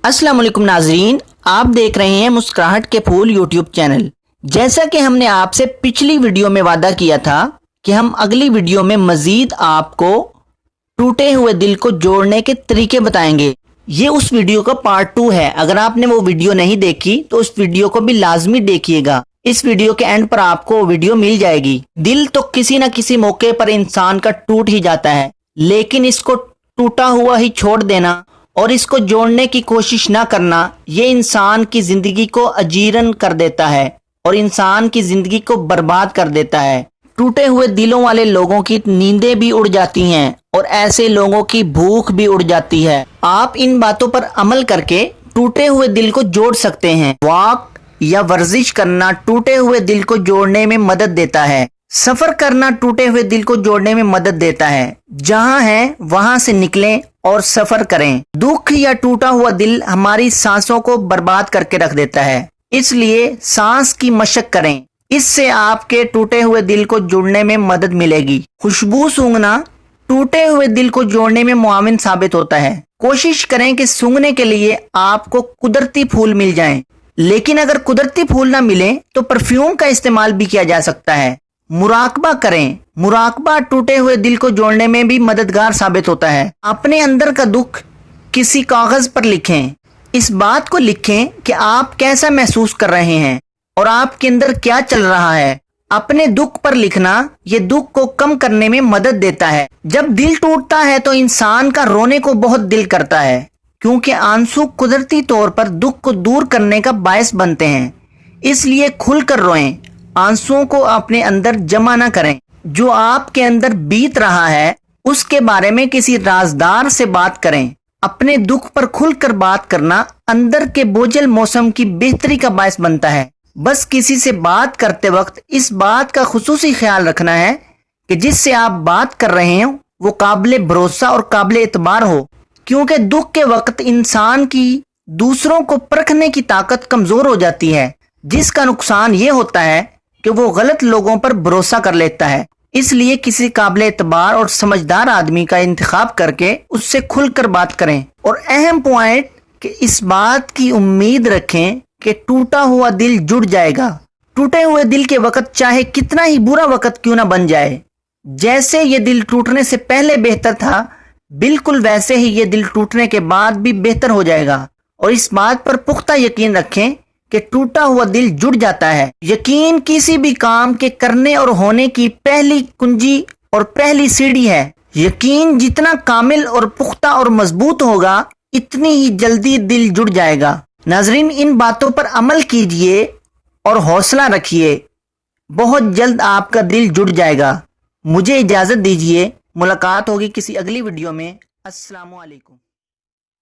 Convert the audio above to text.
अस्सलाम वालेकुम नाजरीन, आप देख रहे हैं मुस्कुराहट के फूल यूट्यूब चैनल। जैसा कि हमने आपसे पिछली वीडियो में वादा किया था कि हम अगली वीडियो में मजीद आपको टूटे हुए दिल को जोड़ने के तरीके बताएंगे। ये उस वीडियो का पार्ट 2 है। अगर आपने वो वीडियो नहीं देखी तो उस वीडियो को भी लाजमी देखिएगा। इस वीडियो के एंड पर आपको वीडियो मिल जाएगी। दिल तो किसी न किसी मौके पर इंसान का टूट ही जाता है, लेकिन इसको टूटा हुआ ही छोड़ देना और इसको जोड़ने की कोशिश ना करना, ये इंसान की जिंदगी को अजीरन कर देता है और इंसान की जिंदगी को बर्बाद कर देता है। टूटे हुए दिलों वाले लोगों की नींदें भी उड़ जाती हैं और ऐसे लोगों की भूख भी उड़ जाती है। आप इन बातों पर अमल करके टूटे हुए दिल को जोड़ सकते हैं। वॉक या वर्जिश करना टूटे हुए दिल को जोड़ने में मदद देता है। सफर करना टूटे हुए दिल को जोड़ने में मदद देता है। जहां है वहां से निकलें और सफर करें। दुख या टूटा हुआ दिल हमारी सांसों को बर्बाद करके रख देता है, इसलिए सांस की मशक करें। इससे आपके टूटे हुए दिल को जुड़ने में मदद मिलेगी। खुशबू सूंघना टूटे हुए दिल को जोड़ने में मुआविन साबित होता है। कोशिश करें कि सूंघने के लिए आपको कुदरती फूल मिल जाएं, लेकिन अगर कुदरती फूल ना मिले तो परफ्यूम का इस्तेमाल भी किया जा सकता है। मुराकबा करें। मुराकबा टूटे हुए दिल को जोड़ने में भी मददगार साबित होता है। अपने अंदर का दुख किसी कागज पर लिखें। इस बात को लिखें कि आप कैसा महसूस कर रहे हैं और आपके अंदर क्या चल रहा है। अपने दुख पर लिखना ये दुख को कम करने में मदद देता है। जब दिल टूटता है तो इंसान का रोने को बहुत दिल करता है, क्योंकि आंसू कुदरती तौर पर दुख को दूर करने का बायस बनते हैं। इसलिए खुलकर रोएं। आंसुओं को अपने अंदर जमा न करें। जो आपके अंदर बीत रहा है उसके बारे में किसी राजदार से बात करें। अपने दुख पर खुलकर बात करना अंदर के बोझल मौसम की बेहतरी का बायस बनता है। बस किसी से बात करते वक्त इस बात का खुसूसी ख्याल रखना है कि जिससे आप बात कर रहे हो वो काबिल भरोसा और काबिल एतबार हो, क्योंकि दुख के वक्त इंसान की दूसरों को परखने की ताकत कमजोर हो जाती है, जिसका नुकसान ये होता है कि वो गलत लोगों पर भरोसा कर लेता है। इसलिए किसी काबिल एतबार और समझदार आदमी का इंतखाब करके उससे खुलकर बात करें। और अहम पॉइंट कि इस बात की उम्मीद रखें कि टूटा हुआ दिल जुड़ जाएगा। टूटे हुए दिल के वक्त चाहे कितना ही बुरा वक्त क्यों ना बन जाए, जैसे ये दिल टूटने से पहले बेहतर था, बिल्कुल वैसे ही ये दिल टूटने के बाद भी बेहतर हो जाएगा। और इस बात पर पुख्ता यकीन रखें कि टूटा हुआ दिल जुड़ जाता है। यकीन किसी भी काम के करने और होने की पहली कुंजी और पहली सीढ़ी है। यकीन जितना कामिल और पुख्ता और मजबूत होगा, इतनी ही जल्दी दिल जुड़ जाएगा। नाजरीन, इन बातों पर अमल कीजिए और हौसला रखिए। बहुत जल्द आपका दिल जुड़ जाएगा। मुझे इजाजत दीजिए। मुलाकात होगी किसी अगली वीडियो में। अस्सलामु अलैकुम।